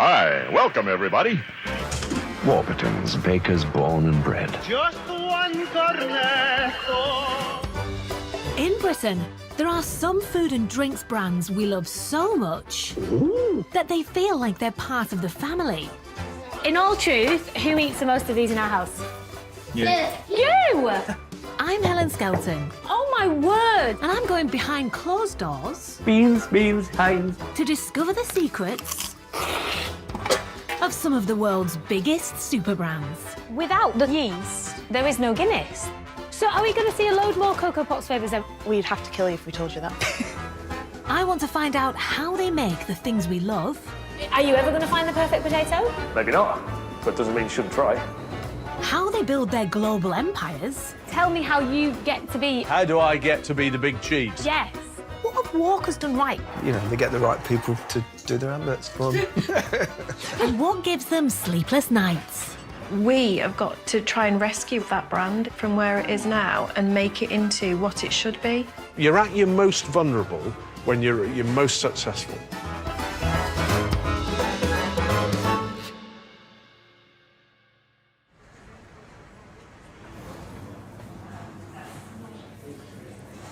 Hi, welcome everybody. Warburton's, bakers born and bred. Just one cornetto. In Britain, there are some food and drinks brands we love so much that they feel like they're part of the family. In all truth, who eats the most of these in our house? You. You! I'm Helen Skelton, Oh my word! and I'm going behind closed doors Beans, Heinz. to discover the secrets of some of the world's biggest super brands. Without the yeast, there is no Guinness. So are we going to see a load more Cocoa Pops flavours then? We'd have to kill you if we told you that. I want to find out how they make the things we love, Are you ever going to find the perfect potato? Maybe not, but doesn't mean you shouldn't try. how they build their global empires. Tell me how you get to be... How do I get to be the big cheese? Yes. What have Walkers done right, You know, they get the right people to do their adverts for them. and what gives them sleepless nights? We have got to try and rescue that brand from where it is now and make it into what it should be. You're at your most vulnerable when you're at your most successful.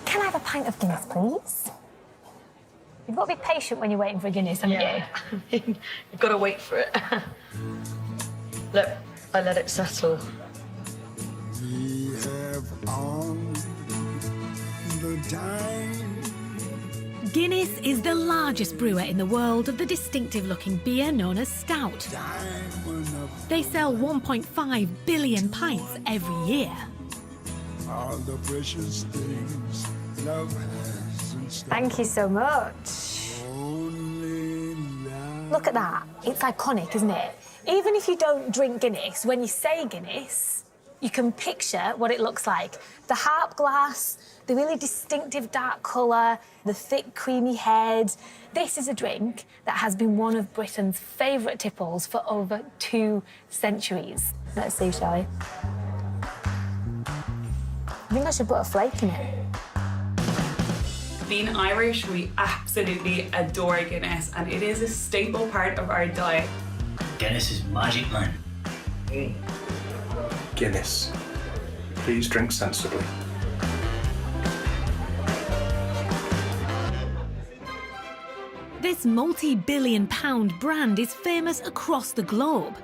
Can I have a pint of Guinness, please? You've got to be patient when you're waiting for a Guinness, haven't you? You've got to wait for it. Look, I let it settle. We have on the time. Guinness is the largest brewer in the world of the distinctive-looking beer known as stout. They sell 1.5 billion pints every year. All the precious things love has in store. Thank you so much. Only love. Look at that. It's iconic, isn't it? Even if you don't drink Guinness, when you say Guinness, you can picture what it looks like. The harp glass, the really distinctive dark colour, the thick, creamy head. This is a drink that has been one of Britain's favourite tipples for over 2 centuries. Let's see, shall we? I think I should put a flake in it. Being Irish, we absolutely adore Guinness, and it is a staple part of our diet. Guinness is magic, man. Guinness. Please drink sensibly. This multi-billion-pound brand is famous across the globe.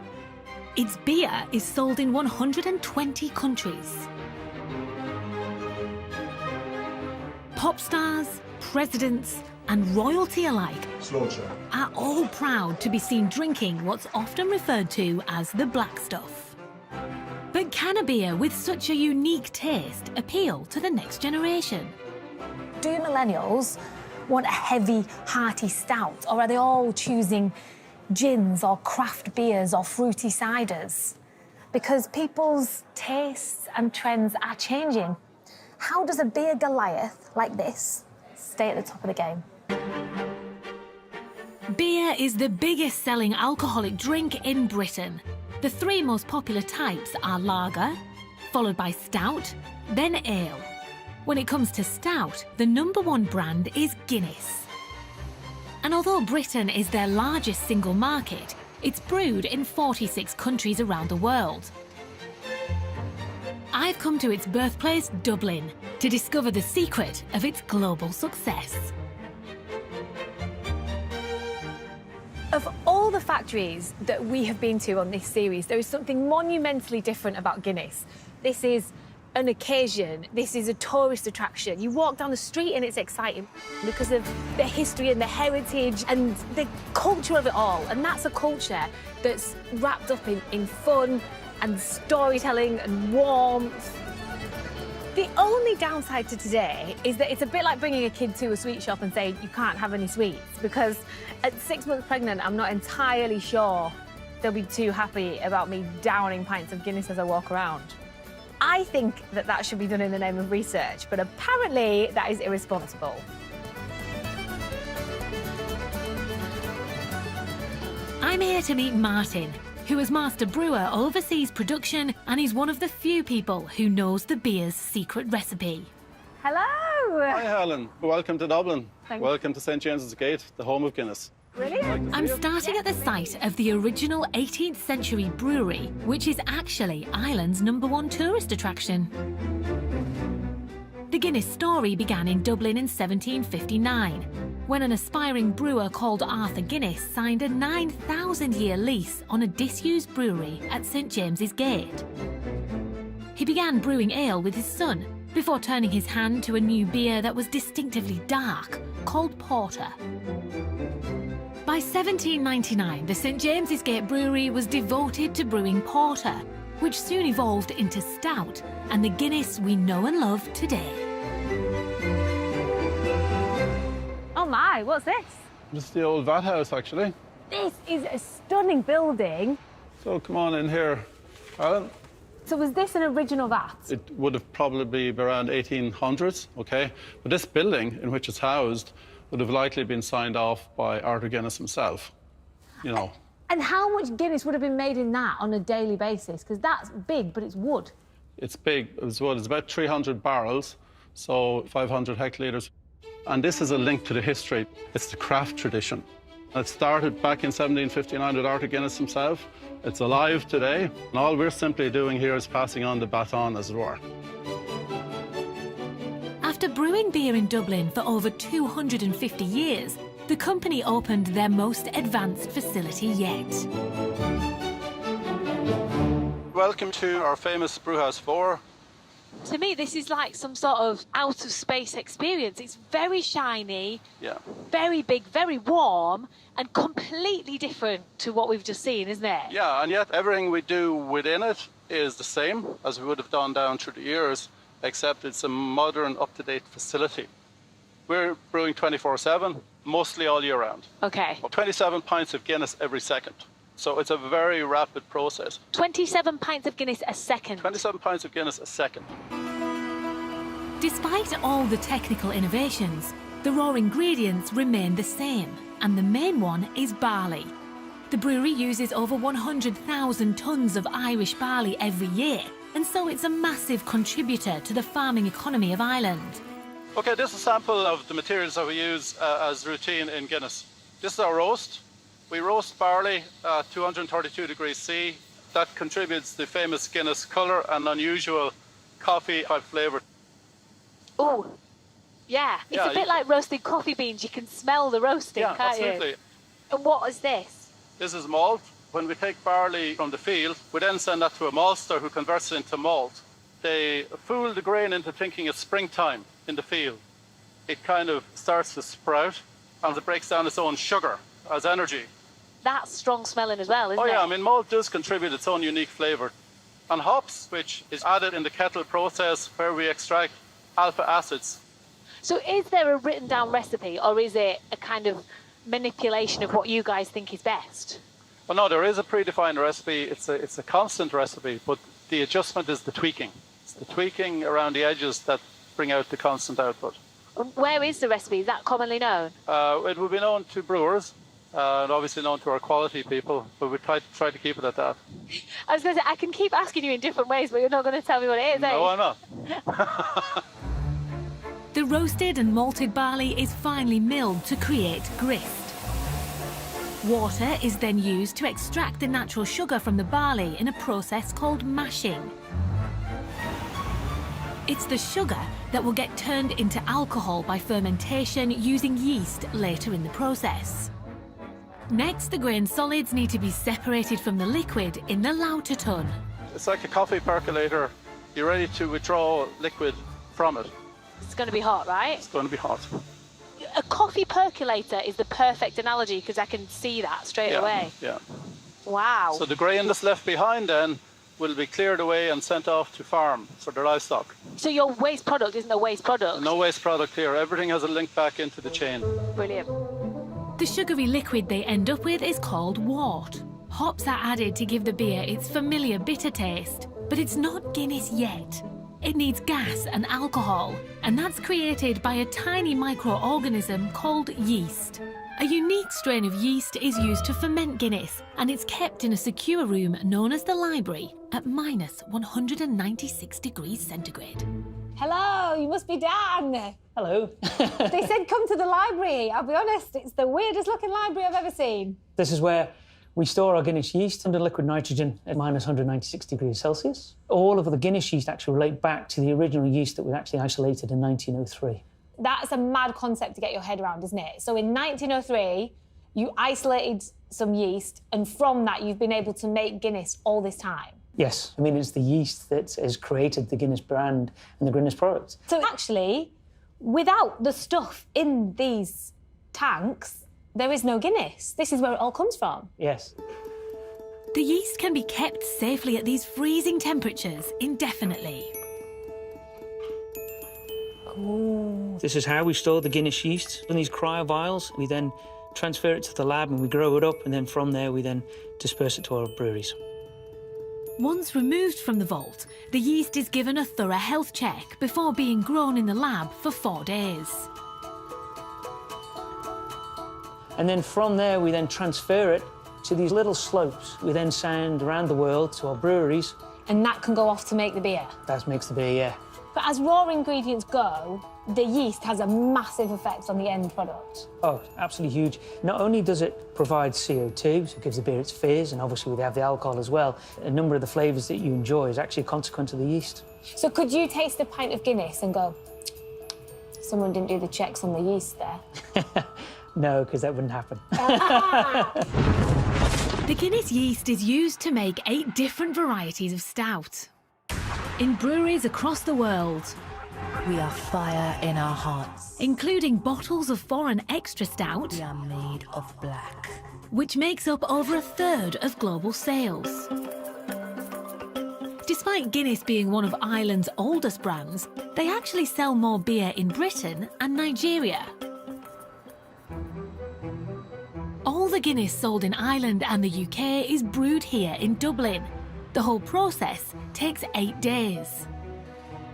Its beer is sold in 120 countries. Pop stars, presidents, and royalty alike are all proud to be seen drinking what's often referred to as the black stuff. But can a beer with such a unique taste appeal to the next generation? Do millennials want a heavy, hearty stout, or are they all choosing gins or craft beers or fruity ciders? Because people's tastes and trends are changing. How does a beer Goliath like this stay at the top of the game? Beer is the biggest selling alcoholic drink in Britain. The 3 most popular types are lager, followed by stout, then ale. When it comes to stout, the #1 brand is Guinness. And although Britain is their largest single market, it's brewed in 46 countries around the world. I've come to its birthplace, Dublin, to discover the secret of its global success. Of all the factories that we have been to on this series, there is something monumentally different about Guinness. This is an occasion. This is a tourist attraction. You walk down the street and it's exciting because of the history and the heritage and the culture of it all. And that's a culture that's wrapped up in fun and storytelling and warmth. The only downside to today is that it's a bit like bringing a kid to a sweet shop and saying you can't have any sweets, because at 6 months pregnant, I'm not entirely sure they'll be too happy about me downing pints of Guinness as I walk around. I think that that should be done in the name of research, but apparently that is irresponsible. I'm here to meet Martin, who is master brewer, oversees production, and is one of the few people who knows the beer's secret recipe. Hello! Hi, Helen. Welcome to Dublin. Thank Welcome to St. James's Gate, the home of Guinness. Brilliant. I'm starting at the site of the original 18th century brewery, which is actually Ireland's #1 tourist attraction. The Guinness story began in Dublin in 1759, when an aspiring brewer called Arthur Guinness signed a 9,000-year lease on a disused brewery at St James's Gate. He began brewing ale with his son, before turning his hand to a new beer that was distinctively dark, called porter. By 1799, the St James's Gate Brewery was devoted to brewing porter, which soon evolved into stout and the Guinness we know and love today. Oh my, what's this? This is the old vat house, actually. This is a stunning building. So come on in here, Alan. So was this an original vat? It would have probably been around 1800s, okay? But this building in which it's housed would have likely been signed off by Arthur Guinness himself, you know. And how much Guinness would have been made in that on a daily basis? Because that's big, but it's wood. It's big. It's wood. It's about 300 barrels, so 500 hectolitres. And this is a link to the history. It's the craft tradition. It started back in 1759 with Arthur Guinness himself. It's alive today, and all we're simply doing here is passing on the baton, as it were. After brewing beer in Dublin for over 250 years, the company opened their most advanced facility yet. Welcome to our famous Brewhouse 4. To me, this is like some sort of out-of-space experience. It's very shiny, very big, very warm, and completely different to what we've just seen, isn't it? Yeah, and yet everything we do within it is the same as we would have done down through the years, except it's a modern, up-to-date facility. We're brewing 24/7, mostly all year round. Okay. 27 pints of Guinness every second. So it's a very rapid process. 27 pints of Guinness a second. 27 pints of Guinness a second. Despite all the technical innovations, the raw ingredients remain the same, and the main one is barley. The brewery uses over 100,000 tonnes of Irish barley every year, and so it's a massive contributor to the farming economy of Ireland. Okay, this is a sample of the materials that we use as routine in Guinness. This is our roast. We roast barley at 232 degrees C. That contributes the famous Guinness colour and unusual coffee-type flavour. Oh, yeah. It's a bit like roasted coffee beans. You can smell the roasting, can't absolutely. you? And what is this? This is malt. When we take barley from the field, we then send that to a maltster who converts it into malt. They fool the grain into thinking it's springtime in the field. It kind of starts to sprout, and it breaks down its own sugar as energy. That's strong smelling as well, isn't it? Oh yeah, I mean, malt does contribute its own unique flavour. And hops, which is added in the kettle process where we extract alpha acids. So is there a written down recipe, or is it a kind of manipulation of what you guys think is best? Well, no, there is a predefined recipe. It's a constant recipe, but the adjustment is the tweaking. It's the tweaking around the edges that bring out the constant output. Where is the recipe? Is that commonly known? It will be known to brewers, and obviously known to our quality people, but we try to keep it at that. I was going to say, I can keep asking you in different ways, but you're not going to tell me what it is, No, I'm not. The roasted and malted barley is finely milled to create grist. Water is then used to extract the natural sugar from the barley in a process called mashing. It's the sugar that will get turned into alcohol by fermentation using yeast later in the process. Next, the grain solids need to be separated from the liquid in the lauter tun. It's like a coffee percolator. You're ready to withdraw liquid from it. It's going to be hot, right? It's going to be hot. A coffee percolator is the perfect analogy because I can see that straight away. Yeah. Wow. So the grain that's left behind then will be cleared away and sent off to farm for their livestock. So your waste product isn't a waste product? No waste product here. Everything has a link back into the chain. Brilliant. The sugary liquid they end up with is called wort. Hops are added to give the beer its familiar bitter taste, but it's not Guinness yet. It needs gas and alcohol, and that's created by a tiny microorganism called yeast. A unique strain of yeast is used to ferment Guinness, and it's kept in a secure room known as the library at -196 degrees centigrade. Hello, you must be Dan. Hello. They said come to the library. I'll be honest, it's the weirdest looking library I've ever seen. This is where we store our Guinness yeast under liquid nitrogen at minus 196 degrees Celsius. All of the Guinness yeast actually relate back to the original yeast that was actually isolated in 1903. That's a mad concept to get your head around, isn't it? So in 1903, you isolated some yeast, and from that, you've been able to make Guinness all this time. Yes, I mean, it's the yeast that has created the Guinness brand and the Guinness products. So actually, without the stuff in these tanks, there is no Guinness. This is where it all comes from. Yes. The yeast can be kept safely at these freezing temperatures indefinitely. Ooh. This is how we store the Guinness yeast in these cryo vials. We then transfer it to the lab and we grow it up, and then from there we then disperse it to our breweries. Once removed from the vault, the yeast is given a thorough health check before being grown in the lab for 4 days. And then from there, we then transfer it to these little slopes. We then send around the world to our breweries. And that can go off to make the beer? That makes the beer, yeah. But as raw ingredients go, the yeast has a massive effect on the end product. Oh, absolutely huge. Not only does it provide CO2, so it gives the beer its fizz, and obviously we have the alcohol as well, a number of the flavours that you enjoy is actually a consequence of the yeast. So could you taste a pint of Guinness and go, someone didn't do the checks on the yeast there? No, because that wouldn't happen. The Guinness yeast is used to make 8 different varieties of stout. In breweries across the world, we are fire in our hearts. Including bottles of foreign extra stout. We are made of black. Which makes up over 1/3 of global sales. Despite Guinness being one of Ireland's oldest brands, they actually sell more beer in Britain and Nigeria. All the Guinness sold in Ireland and the UK is brewed here in Dublin. The whole process takes 8 days.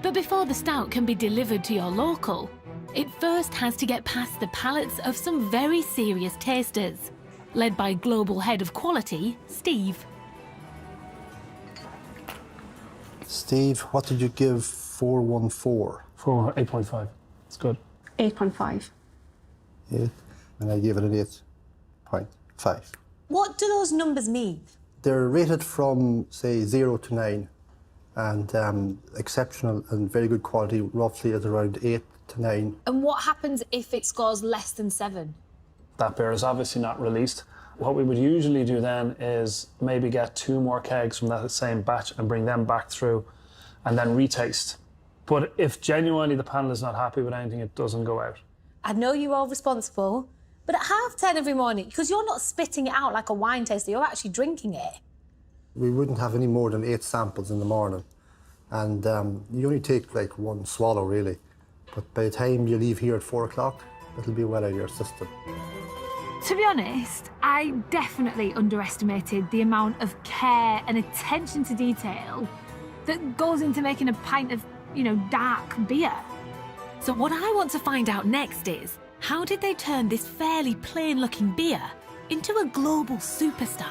But before the stout can be delivered to your local, it first has to get past the palates of some very serious tasters, led by global head of quality, Steve. Steve, what did you give 414? 8.5. It's good. 8.5. 8, and I gave it an 8.5. What do those numbers mean? They're rated from, say, 0 to 9, and exceptional and very good quality roughly is around 8 to 9. And what happens if it scores less than 7? That beer is obviously not released. What we would usually do then is maybe get 2 more kegs from that same batch and bring them back through and then retaste. But if genuinely the panel is not happy with anything, it doesn't go out. I know you're all responsible, but at 10:30 every morning, because you're not spitting it out like a wine taster, you're actually drinking it. We wouldn't have any more than 8 samples in the morning, and you only take like 1 swallow really. But by the time you leave here at 4 o'clock, it'll be well out of your system. To be honest, I definitely underestimated the amount of care and attention to detail that goes into making a pint of, dark beer. So what I want to find out next is, how did they turn this fairly plain-looking beer into a global superstar?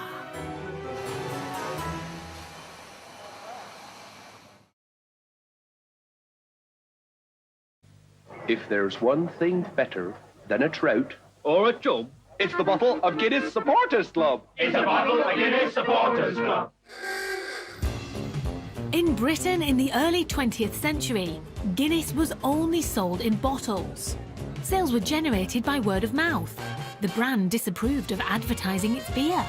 If there's one thing better than a trout or a chub, it's the bottle of Guinness Supporters Club. It's a bottle of Guinness Supporters Club. In Britain in the early 20th century, Guinness was only sold in bottles. Sales were generated by word of mouth. The brand disapproved of advertising its beer.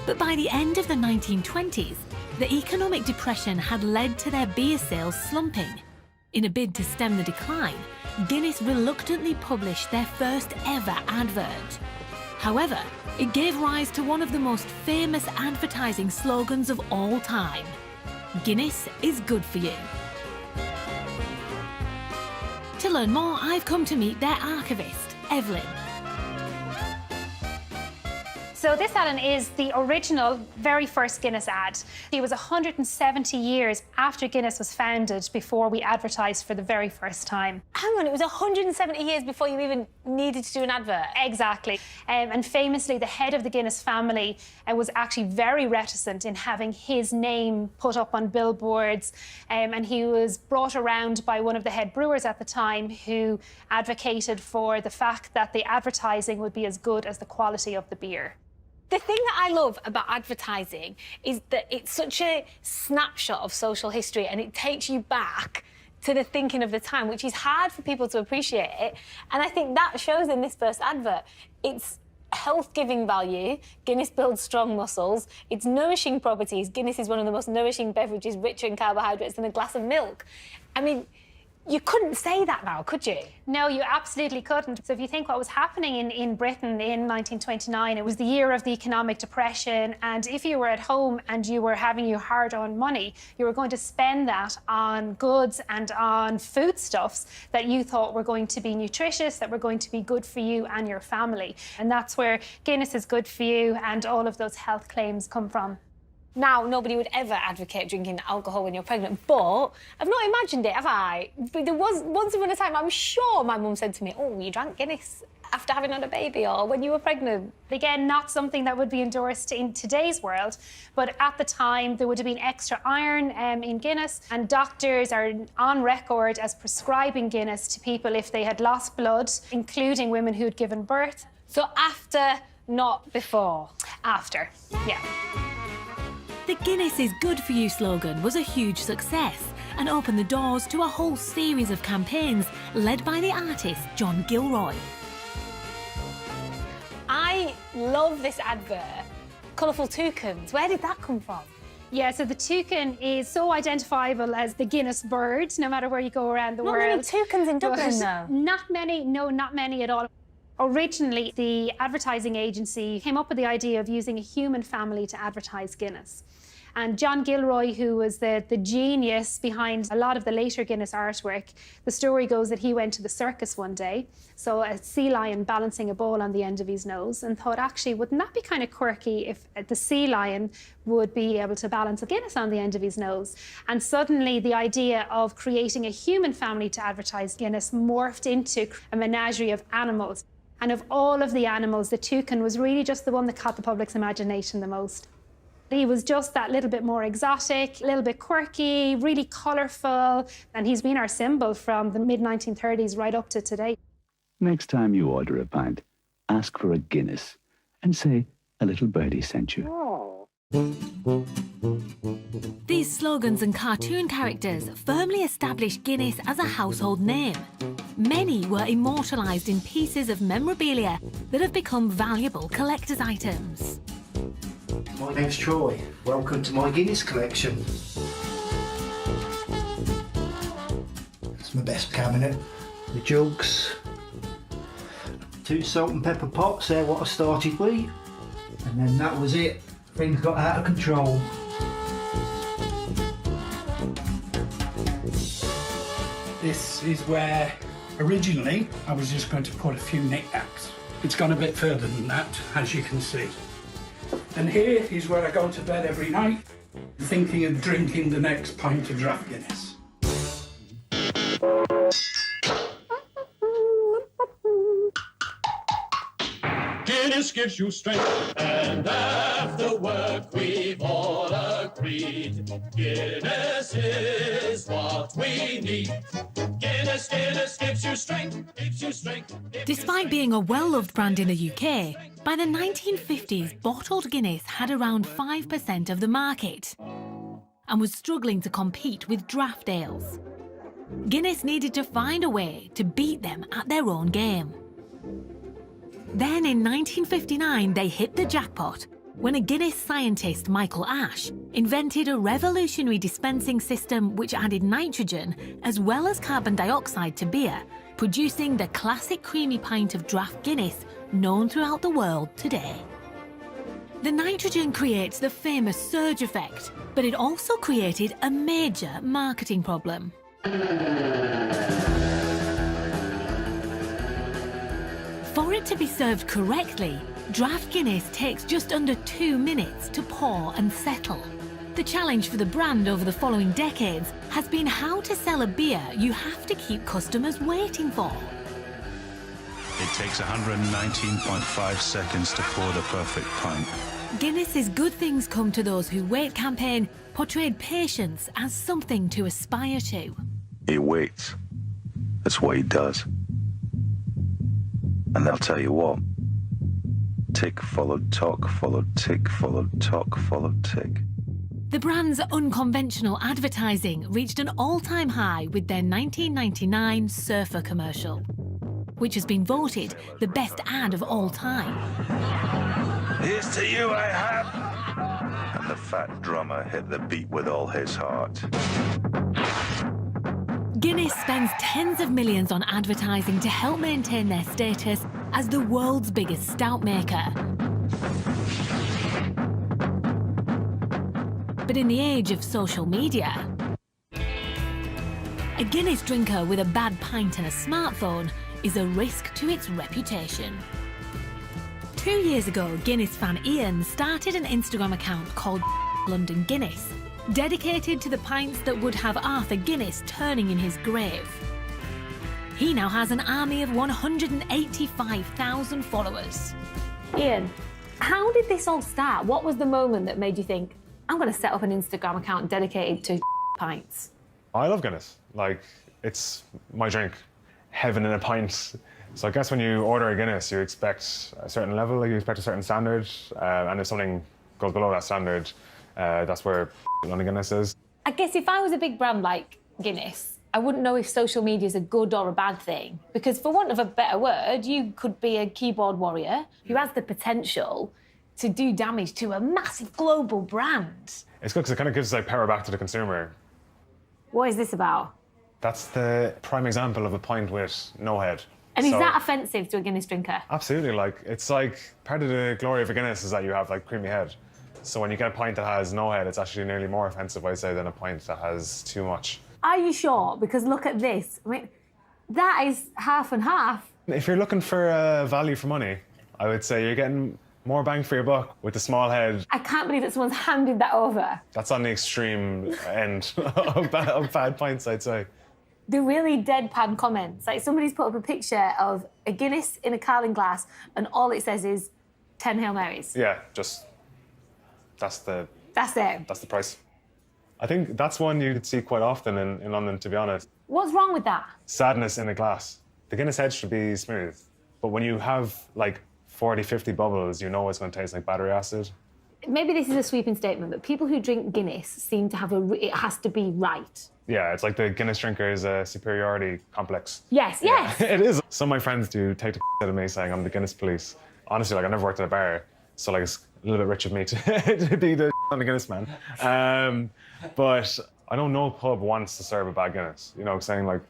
But by the end of the 1920s, the economic depression had led to their beer sales slumping. In a bid to stem the decline, Guinness reluctantly published their first ever advert. However, it gave rise to one of the most famous advertising slogans of all time: Guinness is good for you. To learn more, I've come to meet their archivist, Evelyn. So this, Alan, is the original, very first Guinness ad. It was 170 years after Guinness was founded before we advertised for the very first time. Hang on, it was 170 years before you even needed to do an advert? Exactly. And famously, the head of the Guinness family was actually very reticent in having his name put up on billboards. And he was brought around by one of the head brewers at the time who advocated for the fact that the advertising would be as good as the quality of the beer. The thing that I love about advertising is that it's such a snapshot of social history and it takes you back to the thinking of the time, which is hard for people to appreciate it. And I think that shows in this first advert. It's health-giving value. Guinness builds strong muscles. It's nourishing properties. Guinness is one of the most nourishing beverages, richer in carbohydrates than a glass of milk. I mean, you couldn't say that now, could you? No, you absolutely couldn't. So if you think what was happening in Britain in 1929, it was the year of the economic depression, and if you were at home and you were having your hard-earned money, you were going to spend that on goods and on foodstuffs that you thought were going to be nutritious, that were going to be good for you and your family. And that's where Guinness is good for you and all of those health claims come from. Now, nobody would ever advocate drinking alcohol when you're pregnant, but I've not imagined it, have I? But there was once upon a time, I'm sure my mum said to me, oh, you drank Guinness after having had a baby or when you were pregnant. Again, not something that would be endorsed in today's world, but at the time there would have been extra iron in Guinness, and doctors are on record as prescribing Guinness to people if they had lost blood, including women who'd given birth. So after, not before? After, yeah. The Guinness is good for you slogan was a huge success and opened the doors to a whole series of campaigns led by the artist John Gilroy. I love this advert. Colourful toucans, where did that come from? Yeah, so the toucan is so identifiable as the Guinness bird, no matter where you go around the world. Not many toucans in Dublin, though. Not many, no, not many at all. Originally, the advertising agency came up with the idea of using a human family to advertise Guinness. And John Gilroy, who was the genius behind a lot of the later Guinness artwork, the story goes that he went to the circus one day, saw a sea lion balancing a ball on the end of his nose, and thought, actually, wouldn't that be kind of quirky if the sea lion would be able to balance a Guinness on the end of his nose? And suddenly the idea of creating a human family to advertise Guinness morphed into a menagerie of animals. And of all of the animals, the toucan was really just the one that caught the public's imagination the most. He was just that little bit more exotic, a little bit quirky, really colourful, and he's been our symbol from the mid-1930s right up to today. Next time you order a pint, ask for a Guinness and say a little birdie sent you. These slogans and cartoon characters firmly established Guinness as a household name. Many were immortalised in pieces of memorabilia that have become valuable collector's items. My name's Troy. Welcome to my Guinness collection. It's my best cabinet. The jugs. 2 salt and pepper pots, they're what I started with. And then that was it. Things got out of control. This is where, originally, I was just going to put a few knickknacks. It's gone a bit further than that, as you can see. And here is where I go to bed every night, thinking of drinking the next pint of draft Guinness. Guinness gives you strength, and after work we've all agreed. Guinness is what we need. Guinness, Guinness gives you strength, gives you strength. Despite being a well-loved brand in the UK, by the 1950s, bottled Guinness had around 5% of the market and was struggling to compete with draft ales. Guinness needed to find a way to beat them at their own game. Then in 1959, they hit the jackpot when a Guinness scientist, Michael Ash, invented a revolutionary dispensing system which added nitrogen as well as carbon dioxide to beer, producing the classic creamy pint of draft Guinness known throughout the world today. The nitrogen creates the famous surge effect, but it also created a major marketing problem. For it to be served correctly, Draft Guinness takes just under 2 minutes to pour and settle. The challenge for the brand over the following decades has been how to sell a beer you have to keep customers waiting for. It takes 119.5 seconds to pour the perfect pint. Guinness's Good Things Come to Those Who Wait campaign portrayed patience as something to aspire to. He waits. That's what he does. And they'll tell you what. Tick followed tock, followed tick, followed tock, followed tick. The brand's unconventional advertising reached an all-time high with their 1999 Surfer commercial, which has been voted the best ad of all time. Here's to you, I have. And the fat drummer hit the beat with all his heart. Guinness spends tens of millions on advertising to help maintain their status as the world's biggest stout maker. But in the age of social media, a Guinness drinker with a bad pint and a smartphone is a risk to its reputation. 2 years ago, Guinness fan Ian started an Instagram account called London Guinness, dedicated to the pints that would have Arthur Guinness turning in his grave. He now has an army of 185,000 followers. Ian, how did this all start? What was the moment that made you think, I'm going to set up an Instagram account dedicated to pints? I love Guinness. Like, it's my drink. Heaven in a pint. So I guess when you order a Guinness, you expect a certain level, you expect a certain standard, and if something goes below that standard, that's where London Guinness is. I guess if I was a big brand like Guinness, I wouldn't know if social media is a good or a bad thing. Because for want of a better word, you could be a keyboard warrior who has the potential to do damage to a massive global brand. It's good because it kind of gives like power back to the consumer. What is this about? That's the prime example of a pint with no head. And is that offensive to a Guinness drinker? Absolutely. Like, it's like part of the glory of a Guinness is that you have like creamy head. So when you get a pint that has no head, it's actually nearly more offensive, I'd say, than a pint that has too much. Are you sure? Because look at this. I mean, that is half and half. If you're looking for value for money, I would say you're getting more bang for your buck with the small head. I can't believe that someone's handed that over. That's on the extreme end of bad pints, I'd say. The really deadpan comments. Like, somebody's put up a picture of a Guinness in a Carling glass and all it says is 10 Hail Marys. Yeah, just... That's it. That's the price. I think that's one you could see quite often in London, to be honest. What's wrong with that? Sadness in a glass. The Guinness head should be smooth. But when you have, like, 40, 50 bubbles, you know it's going to taste like battery acid. Maybe this is a sweeping statement, but people who drink Guinness seem to have it has to be right. Yeah, it's like the Guinness drinker is a superiority complex. Yes, yes. Yeah, it is. Some of my friends do take the out of me saying I'm the Guinness police. Honestly, like, I never worked in a bar, so like it's a little bit rich of me to be the on the Guinness man. But I don't know a pub wants to serve a bad Guinness. You know, saying like,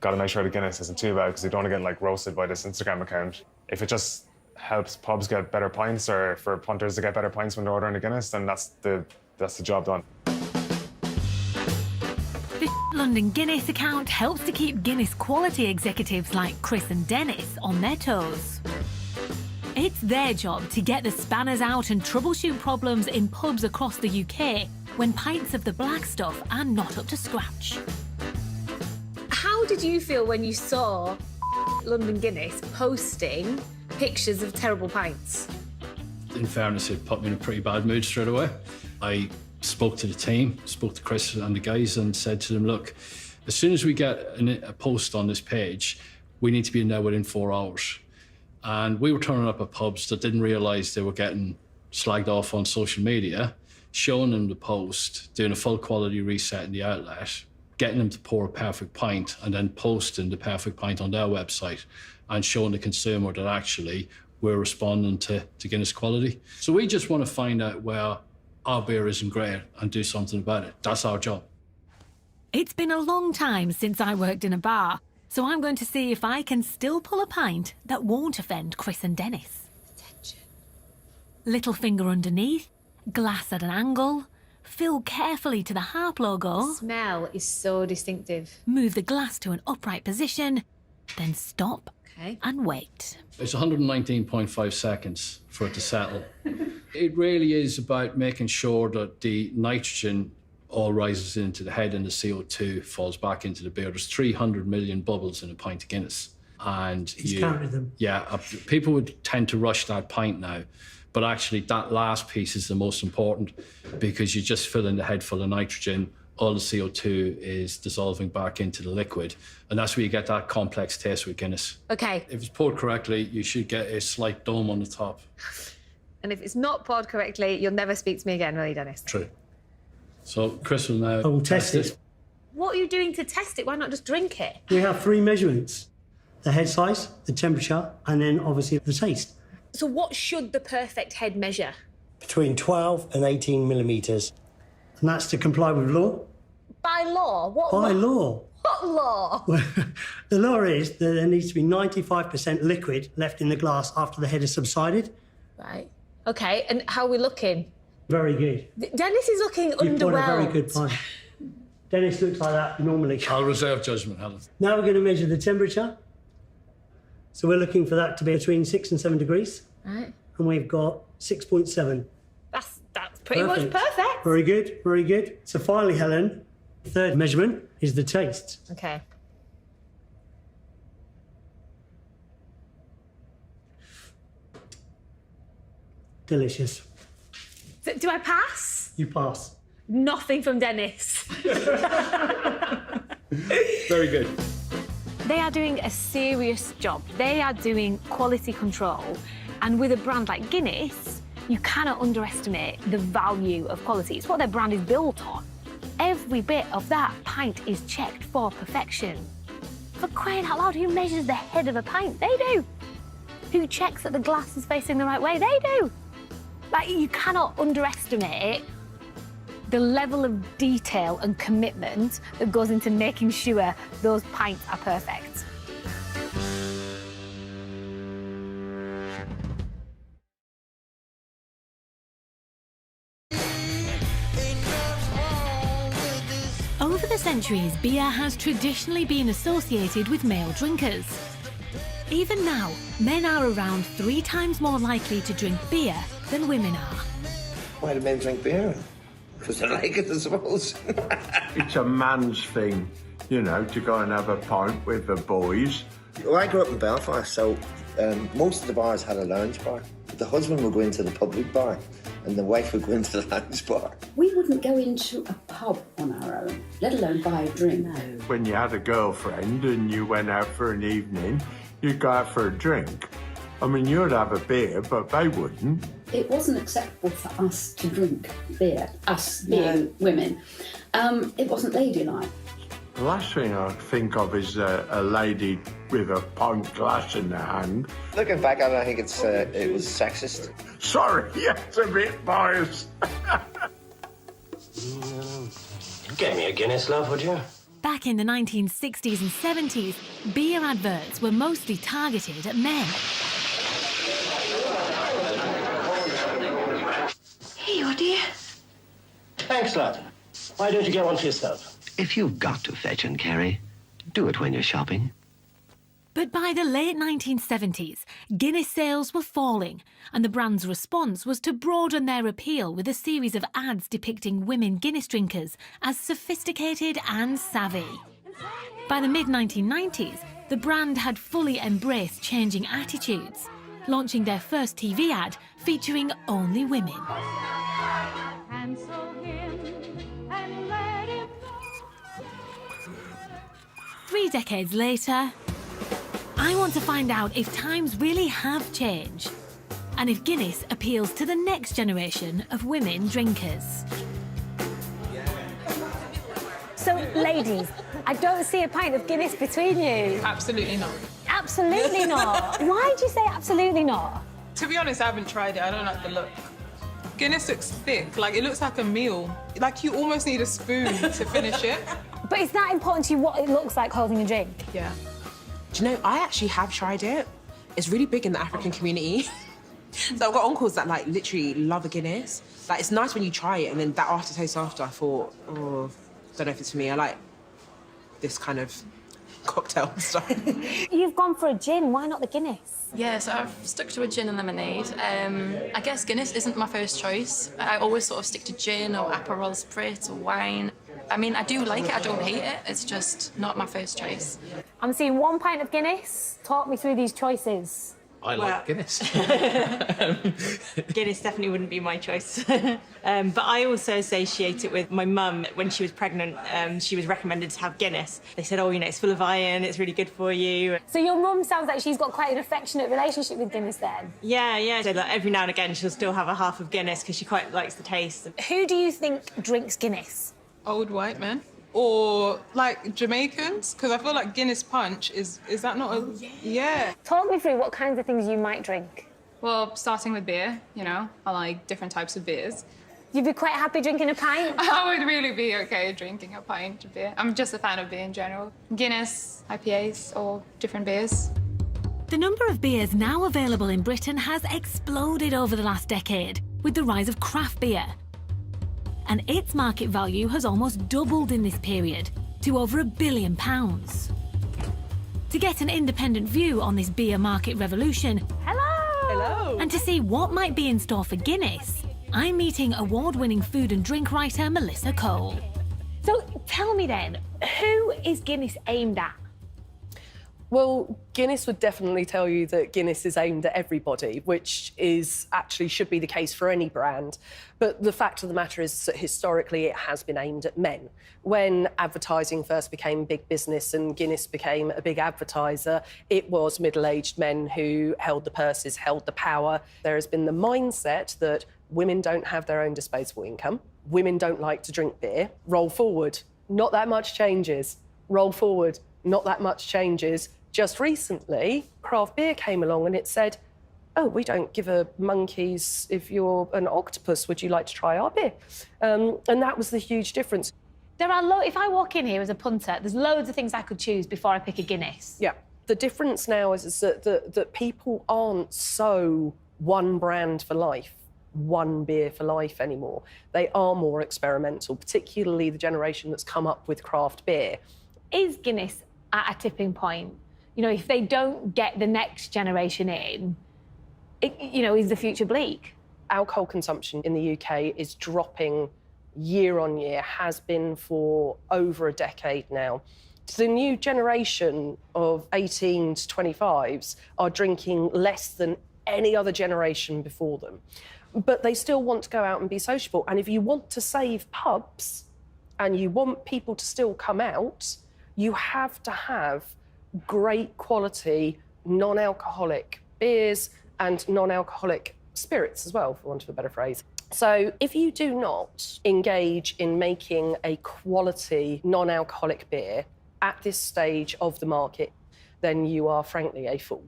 got to make sure the Guinness isn't too bad because you don't want to get like roasted by this Instagram account. If it just helps pubs get better pints or for punters to get better pints when they're ordering a Guinness, then that's the job done. The London Guinness account helps to keep Guinness quality executives like Chris and Dennis on their toes. It's their job to get the spanners out and troubleshoot problems in pubs across the UK when pints of the black stuff are not up to scratch. How did you feel when you saw London Guinness posting pictures of terrible pints? In fairness, it put me in a pretty bad mood straight away. I spoke to the team, spoke to Chris and the guys and said to them, look, as soon as we get a post on this page, we need to be in there within 4 hours. And we were turning up at pubs that didn't realise they were getting slagged off on social media, showing them the post, doing a full quality reset in the outlet, getting them to pour a perfect pint and then posting the perfect pint on their website and showing the consumer that actually we're responding to Guinness quality. So we just want to find out where our beer isn't great and do something about it. That's our job. It's been a long time since I worked in a bar, so I'm going to see if I can still pull a pint that won't offend Chris and Dennis. Attention. Little finger underneath, glass at an angle, fill carefully to the harp logo. The smell is so distinctive. Move the glass to an upright position, then stop. and wait. It's 119.5 seconds for it to settle. It really is about making sure that the nitrogen all rises into the head and the CO2 falls back into the beer. There's 300 million bubbles in a pint of Guinness. And He's counted them. Yeah, people would tend to rush that pint now, but actually that last piece is the most important because you just fill in the head full of nitrogen, all the CO2 is dissolving back into the liquid, and that's where you get that complex taste with Guinness. Okay. If it's poured correctly, you should get a slight dome on the top. And if it's not poured correctly, you'll never speak to me again, will you, Dennis? True. So Chris will now We'll test it. What are you doing to test it? Why not just drink it? We have 3 measurements: the head size, the temperature, and then obviously the taste. So what should the perfect head measure? Between 12 and 18 millimetres. And that's to comply with law. By law? What By law? law. What law? The law is that there needs to be 95% liquid left in the glass after the head has subsided. Right. OK, and how are we looking? Very good. Dennis is looking underwhelmed. You've got a very good pint. Dennis looks like that normally. I'll reserve judgment, Helen. Now we're going to measure the temperature. So we're looking for that to be between 6 and 7 degrees. Right. And we've got 6.7. That's pretty much perfect. Very good, very good. So finally, Helen, the third measurement is the taste. OK. Delicious. Do I pass? You pass. Nothing from Dennis. Very good. They are doing a serious job. They are doing quality control. And with a brand like Guinness, you cannot underestimate the value of quality. It's what their brand is built on. Every bit of that pint is checked for perfection. For crying out loud, who measures the head of a pint? They do. Who checks that the glass is facing the right way? They do. Like, you cannot underestimate the level of detail and commitment that goes into making sure those pints are perfect. Over the centuries, beer has traditionally been associated with male drinkers. Even now, men are around 3 times more likely to drink beer than women are. Why do men drink beer? Because they like it, I suppose. It's a man's thing, you know, to go and have a pint with the boys. Well, I grew up in Belfast, so most of the bars had a lounge bar. The husband would go into the public bar, and the wife would go into the lounge bar. We wouldn't go into a pub on our own, let alone buy a drink. No. When you had a girlfriend and you went out for an evening, you'd go out for a drink. I mean, you'd have a beer, but they wouldn't. It wasn't acceptable for us to drink beer, us being women. It wasn't ladylike. The last thing I think of is a lady with a pint glass in her hand. Looking back at it, I think it was sexist. Sorry, it's a bit biased. Get me a Guinness, love, would you? Back in the 1960s and 70s, beer adverts were mostly targeted at men. Here you are, dear. Thanks, lad. Why don't you get one for yourself? If you've got to fetch and carry, do it when you're shopping. But by the late 1970s, Guinness sales were falling, and the brand's response was to broaden their appeal with a series of ads depicting women Guinness drinkers as sophisticated and savvy. By the mid-1990s, the brand had fully embraced changing attitudes, launching their first TV ad featuring only women. 3 decades later, I want to find out if times really have changed and if Guinness appeals to the next generation of women drinkers. So, ladies, I don't see a pint of Guinness between you. Absolutely not. Absolutely not. Why do you say absolutely not? To be honest, I haven't tried it. I don't like the look. Guinness looks thick. Like, it looks like a meal. Like, you almost need a spoon to finish it. But it's that important to you what it looks like holding a drink? Yeah. Do you know, I actually have tried it. It's really big in the African community. So I've got uncles that, like, literally love a Guinness. Like, it's nice when you try it, and then that aftertaste after, I thought, oh, don't know if it's for me. I like this kind of cocktail stuff. You've gone for a gin. Why not the Guinness? Yeah, so I've stuck to a gin and lemonade. I guess Guinness isn't my first choice. I always sort of stick to gin or Aperol Spritz or wine. I mean, I do like it, I don't hate it. It's just not my first choice. I'm seeing 1 pint of Guinness. Talk me through these choices. I like Guinness. Guinness definitely wouldn't be my choice. But I also associate it with my mum. When she was pregnant, she was recommended to have Guinness. They said, oh, you know, it's full of iron, it's really good for you. So your mum sounds like she's got quite an affectionate relationship with Guinness then? Yeah. So, like, every now and again, she'll still have a half of Guinness because she quite likes the taste. Who do you think drinks Guinness? Old white men. Or, like, Jamaicans, because I feel like Guinness Punch is that not a... Yeah. Talk me through what kinds of things you might drink. Well, starting with beer, you know, I like different types of beers. You'd be quite happy drinking a pint? I would really be okay drinking a pint of beer. I'm just a fan of beer in general. Guinness, IPAs, or different beers. The number of beers now available in Britain has exploded over the last decade with the rise of craft beer. And its market value has almost doubled in this period to over £1 billion. To get an independent view on this beer market revolution, and to see what might be in store for Guinness, I'm meeting award-winning food and drink writer Melissa Cole. So tell me then, who is Guinness aimed at? Well, Guinness would definitely tell you that Guinness is aimed at everybody, which is actually should be the case for any brand. But the fact of the matter is that historically it has been aimed at men. When advertising first became big business and Guinness became a big advertiser, it was middle-aged men who held the purses, held the power. There has been the mindset that women don't have their own disposable income. Women don't like to drink beer. Roll forward, not that much changes. Roll forward, not that much changes. Just recently, craft beer came along and it said, oh, we don't give a monkeys if you're an octopus, would you like to try our beer? And that was the huge difference. There are if I walk in here as a punter, there's loads of things I could choose before I pick a Guinness. Yeah. The difference now is that people aren't so one brand for life, one beer for life anymore. They are more experimental, particularly the generation that's come up with craft beer. Is Guinness at a tipping point? You know, if they don't get the next generation in, is the future bleak? Alcohol consumption in the UK is dropping year on year, has been for over a decade now. The new generation of 18 to 25s are drinking less than any other generation before them. But they still want to go out and be sociable. And if you want to save pubs and you want people to still come out, you have to have great quality non-alcoholic beers and non-alcoholic spirits as well, for want of a better phrase. So if you do not engage in making a quality non-alcoholic beer at this stage of the market, then you are frankly a fool.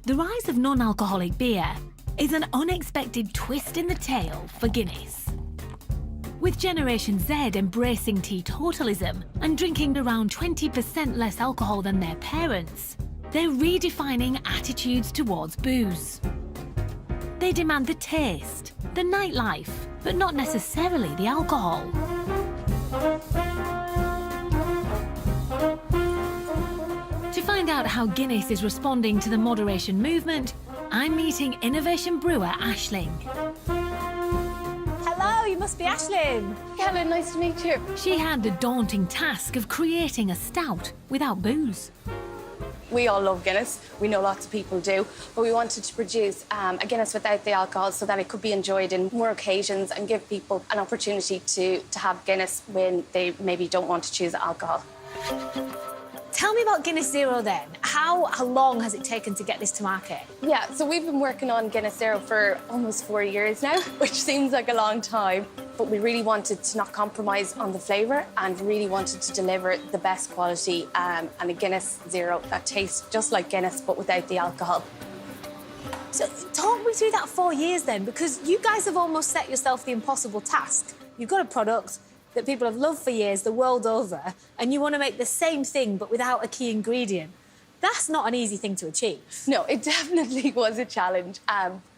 The rise of non-alcoholic beer is an unexpected twist in the tail for Guinness. With Generation Z embracing teetotalism and drinking around 20% less alcohol than their parents, they're redefining attitudes towards booze. They demand the taste, the nightlife, but not necessarily the alcohol. To find out how Guinness is responding to the moderation movement, I'm meeting innovation brewer Aisling. Hello, you must be Aisling. Hello, nice to meet you. She had the daunting task of creating a stout without booze. We all love Guinness. We know lots of people do, but we wanted to produce a Guinness without the alcohol so that it could be enjoyed in more occasions and give people an opportunity to have Guinness when they maybe don't want to choose alcohol. Tell me about Guinness Zero then. How long has it taken to get this to market? Yeah, so we've been working on Guinness Zero for almost 4 years now, which seems like a long time. But we really wanted to not compromise on the flavour and really wanted to deliver the best quality and a Guinness Zero that tastes just like Guinness but without the alcohol. So talk me through that 4 years then, because you guys have almost set yourself the impossible task. You've got a product that people have loved for years the world over, and you want to make the same thing but without a key ingredient. That's not an easy thing to achieve. No, it definitely was a challenge.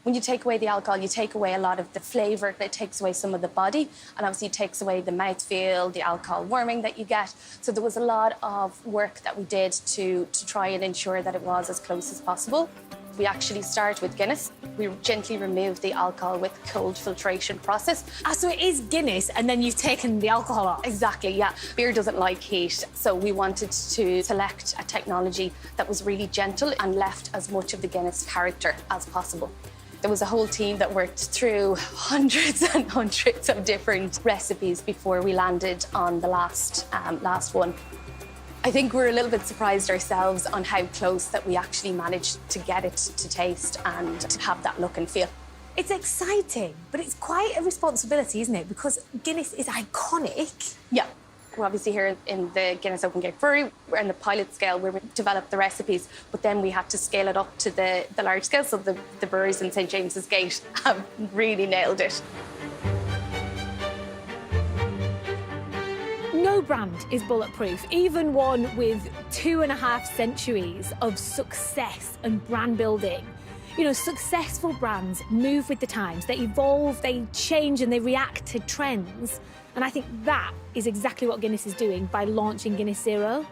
When you take away the alcohol, you take away a lot of the flavour, it takes away some of the body, and obviously it takes away the mouthfeel, the alcohol warming that you get. So there was a lot of work that we did to try and ensure that it was as close as possible. We actually start with Guinness. We gently remove the alcohol with cold filtration process. Ah, so it is Guinness, and then you've taken the alcohol off? Exactly, yeah. Beer doesn't like heat, so we wanted to select a technology that was really gentle and left as much of the Guinness character as possible. There was a whole team that worked through hundreds and hundreds of different recipes before we landed on the last one. I think we're a little bit surprised ourselves on how close that we actually managed to get it to taste and to have that look and feel. It's exciting, but it's quite a responsibility, isn't it? Because Guinness is iconic. Yeah. We're obviously here in the Guinness Open Gate Brewery. We're in the pilot scale where we developed the recipes, but then we had to scale it up to the large scale. So the breweries in St James's Gate have really nailed it. No brand is bulletproof, even one with 2.5 centuries of success and brand building. You know, successful brands move with the times, they evolve, they change and they react to trends. And I think that is exactly what Guinness is doing by launching Guinness Zero.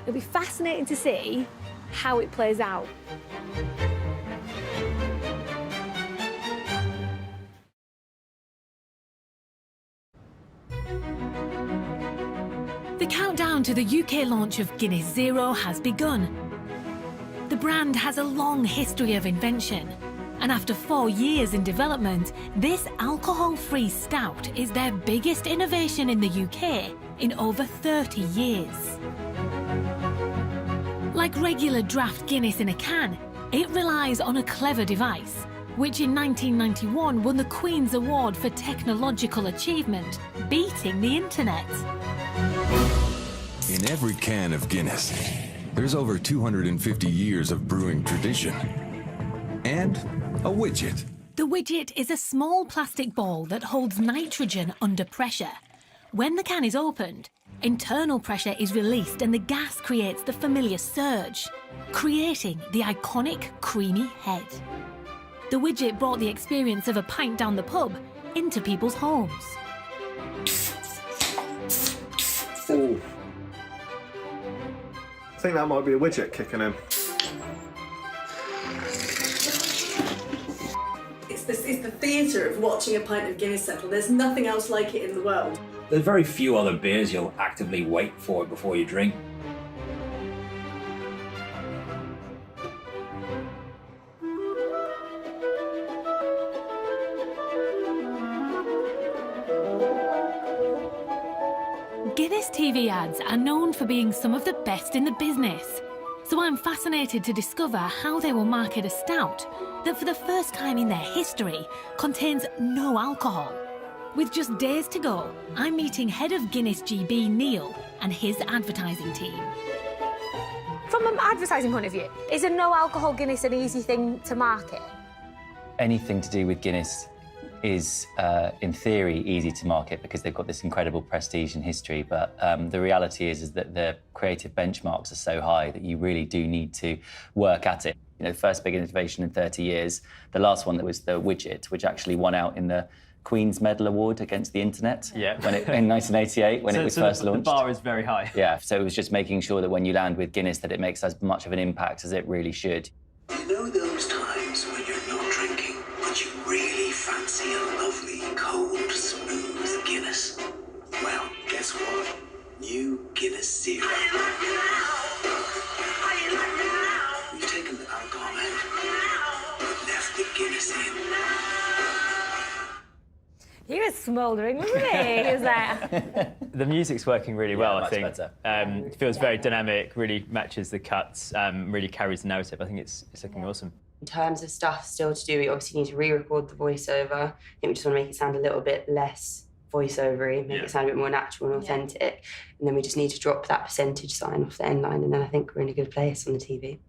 It'll be fascinating to see how it plays out. The countdown to the UK launch of Guinness Zero has begun. The brand has a long history of invention, and after 4 years in development, this alcohol-free stout is their biggest innovation in the UK in over 30 years. Like regular draft Guinness in a can, it relies on a clever device, which in 1991 won the Queen's Award for Technological Achievement, beating the internet. In every can of Guinness, there's over 250 years of brewing tradition. And a widget. The widget is a small plastic ball that holds nitrogen under pressure. When the can is opened, internal pressure is released and the gas creates the familiar surge, creating the iconic creamy head. The widget brought the experience of a pint down the pub into people's homes. Ooh. I think that might be a widget kicking in. It's the theatre of watching a pint of Guinness settle. There's nothing else like it in the world. There's very few other beers you'll actively wait for before you drink. Guinness TV ads are known for being some of the best in the business. So I'm fascinated to discover how they will market a stout that for the first time in their history contains no alcohol. With just days to go, I'm meeting head of Guinness GB, Neil, and his advertising team. From an advertising point of view, is a no alcohol Guinness an easy thing to market? Anything to do with Guinness is, in theory, easy to market because they've got this incredible prestige and history. But the reality is that the creative benchmarks are so high that you really do need to work at it. You know, the first big innovation in 30 years, the last one that was the widget, which actually won out in the Queen's Medal Award against the internet in 1988 when it was first launched. The bar is very high. Yeah, so it was just making sure that when you land with Guinness that it makes as much of an impact as it really should. You know those times when you're not drinking, but you really fancy a lovely, cold, smooth Guinness? Well, guess what? New Guinness Zero. We've taken the alcohol out, but left the Guinness in. He was smouldering, wasn't he? He was like... The music's working really well, I think. Better. It feels very dynamic, really matches the cuts, really carries the narrative. I think it's looking awesome. In terms of stuff still to do, we obviously need to re-record the voiceover. I think we just want to make it sound a little bit less voiceovery, make it sound a bit more natural and authentic. And then we just need to drop that percentage sign off the end line, and then I think we're in a good place on the TV.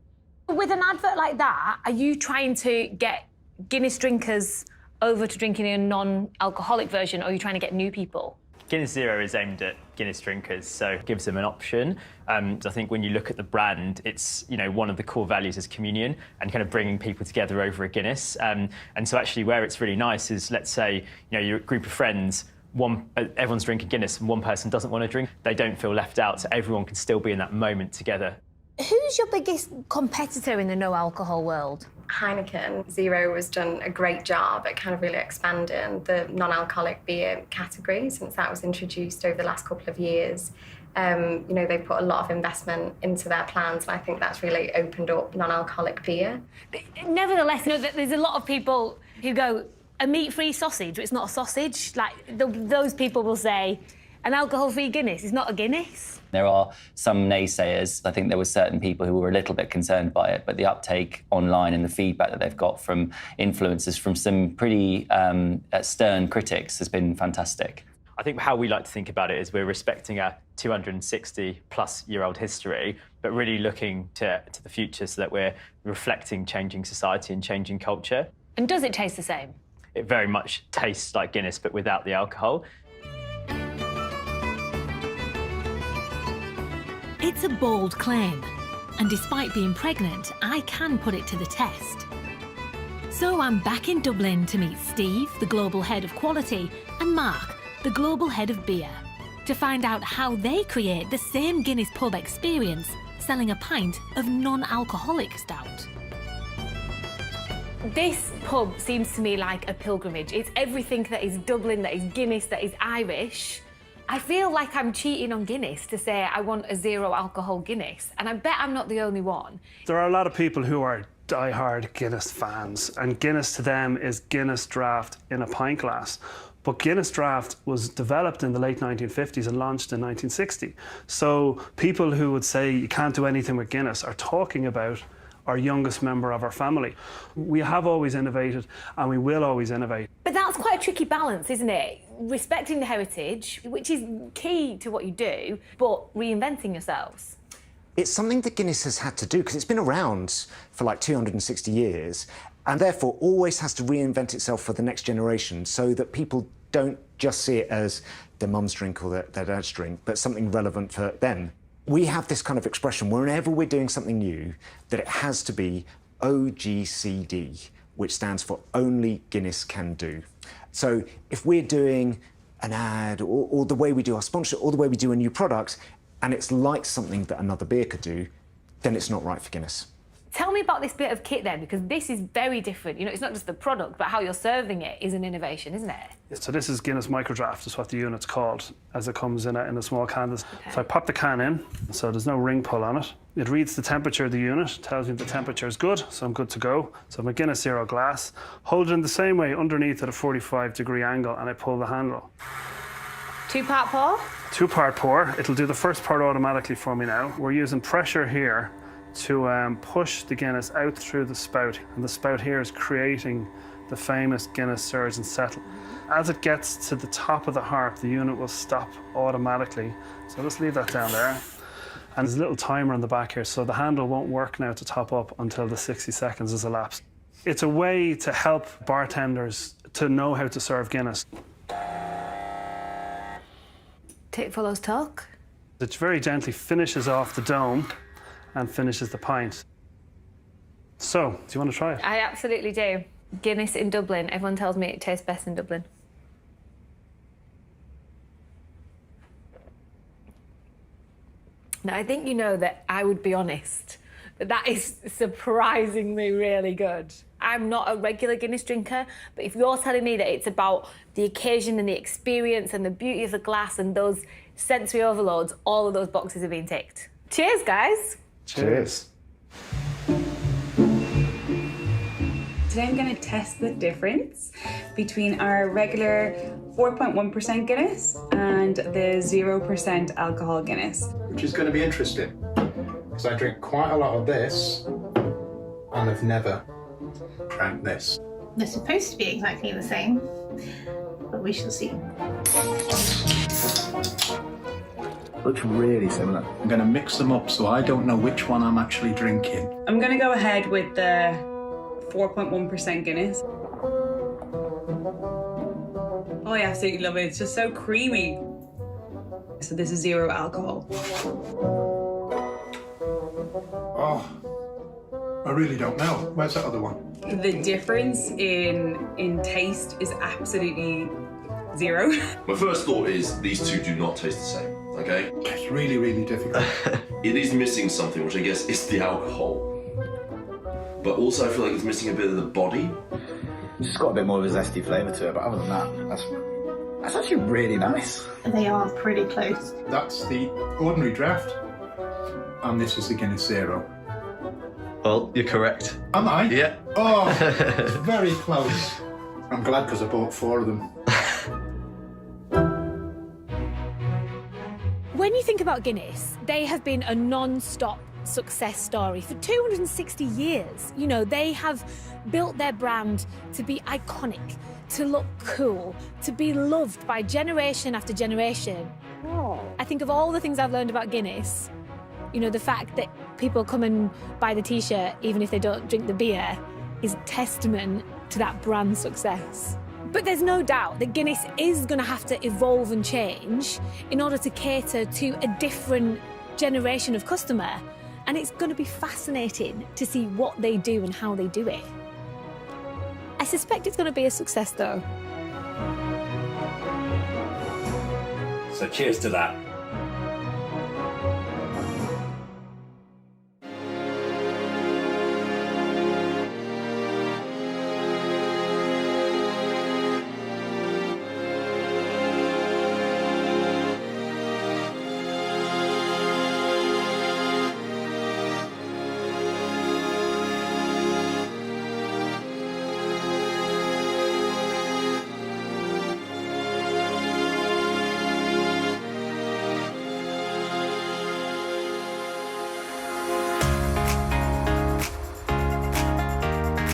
With an advert like that, are you trying to get Guinness drinkers over to drinking a non-alcoholic version, or are you trying to get new people? Guinness Zero is aimed at Guinness drinkers, so it gives them an option. I think when you look at the brand, it's one of the core values is communion and kind of bringing people together over a Guinness. And so actually where it's really nice is, let's say, you're a group of friends, everyone's drinking Guinness and one person doesn't want to drink, they don't feel left out, so everyone can still be in that moment together. Who's your biggest competitor in the no alcohol world? Heineken Zero has done a great job at kind of really expanding the non-alcoholic beer category since that was introduced over the last couple of years. They put a lot of investment into their plans, and I think that's really opened up non-alcoholic beer. Nevertheless, there's a lot of people who go, a meat-free sausage, it's not a sausage. Those people will say, an alcohol-free Guinness is not a Guinness. There are some naysayers. I think there were certain people who were a little bit concerned by it, but the uptake online and the feedback that they've got from influencers, from some pretty stern critics, has been fantastic. I think how we like to think about it is we're respecting our 260-plus-year-old history, but really looking to the future so that we're reflecting changing society and changing culture. And does it taste the same? It very much tastes like Guinness, but without the alcohol. It's a bold claim, and despite being pregnant, I can put it to the test. So I'm back in Dublin to meet Steve, the global head of quality, and Mark, the global head of beer, to find out how they create the same Guinness pub experience selling a pint of non-alcoholic stout. This pub seems to me like a pilgrimage. It's everything that is Dublin, that is Guinness, that is Irish. I feel like I'm cheating on Guinness to say I want a zero alcohol Guinness, and I bet I'm not the only one. There are a lot of people who are die-hard Guinness fans, and Guinness to them is Guinness Draught in a pint glass. But Guinness Draught was developed in the late 1950s and launched in 1960. So people who would say you can't do anything with Guinness are talking about our youngest member of our family. We have always innovated, and we will always innovate. But that's quite a tricky balance, isn't it? Respecting the heritage, which is key to what you do, but reinventing yourselves. It's something that Guinness has had to do because it's been around for like 260 years and therefore always has to reinvent itself for the next generation so that people don't just see it as their mum's drink or their dad's drink, but something relevant for them. We have this kind of expression whenever we're doing something new that it has to be OGCD, which stands for Only Guinness Can Do. So if we're doing an ad or the way we do our sponsorship or the way we do a new product and it's like something that another beer could do, then it's not right for Guinness. Tell me about this bit of kit then, because this is very different. It's not just the product, but how you're serving it is an innovation, isn't it? So this is Guinness Microdraft, is what the unit's called, as it comes in a small can. Okay. So I pop the can in, so there's no ring pull on it. It reads the temperature of the unit, tells me the temperature is good, so I'm good to go. So my Guinness Zero glass, hold it in the same way underneath at a 45-degree angle, and I pull the handle. Two-part pour? Two-part pour. It'll do the first part automatically for me now. We're using pressure here to push the Guinness out through the spout, and the spout here is creating the famous Guinness surge and settle. As it gets to the top of the harp, the unit will stop automatically. So just leave that down there. And there's a little timer on the back here, so the handle won't work now to top up until the 60 seconds is elapsed. It's a way to help bartenders to know how to serve Guinness. Tick follows talk. It very gently finishes off the dome and finishes the pint. So, do you want to try it? I absolutely do. Guinness in Dublin. Everyone tells me it tastes best in Dublin. Now, I think you know that I would be honest, but that is surprisingly really good. I'm not a regular Guinness drinker, but if you're telling me that it's about the occasion and the experience and the beauty of the glass and those sensory overloads, all of those boxes have been ticked. Cheers, guys. Cheers. Today I'm going to test the difference between our regular 4.1% Guinness and the 0% alcohol Guinness. Which is going to be interesting, because I drink quite a lot of this and I've never drank this. They're supposed to be exactly the same, but we shall see. Looks really similar. I'm going to mix them up so I don't know which one I'm actually drinking. I'm going to go ahead with the 4.1% Guinness. Oh, I absolutely love it. It's just so creamy. So this is 0 alcohol. Oh, I really don't know. Where's that other one? The difference in taste is absolutely 0. My first thought is these two do not taste the same, okay? It's really, really difficult. It is missing something, which I guess is the alcohol. But also I feel like it's missing a bit of the body. It's just got a bit more of a zesty flavour to it, but other than that, that's actually really nice. They are pretty close. That's the ordinary draft, and this is the Guinness Zero. Well, you're correct. Am I? Yeah. Oh, very close. I'm glad because I bought 4 of them. When you think about Guinness, they have been a non-stop success story for 260 years. You know, they have built their brand to be iconic, to look cool, to be loved by generation after generation. I think of all the things I've learned about Guinness, you know, the fact that people come and buy the t-shirt even if they don't drink the beer is testament to that brand success. But there's no doubt that Guinness is going to have to evolve and change in order to cater to a different generation of customer. And it's going to be fascinating to see what they do and how they do it. I suspect it's going to be a success, though. So cheers to that.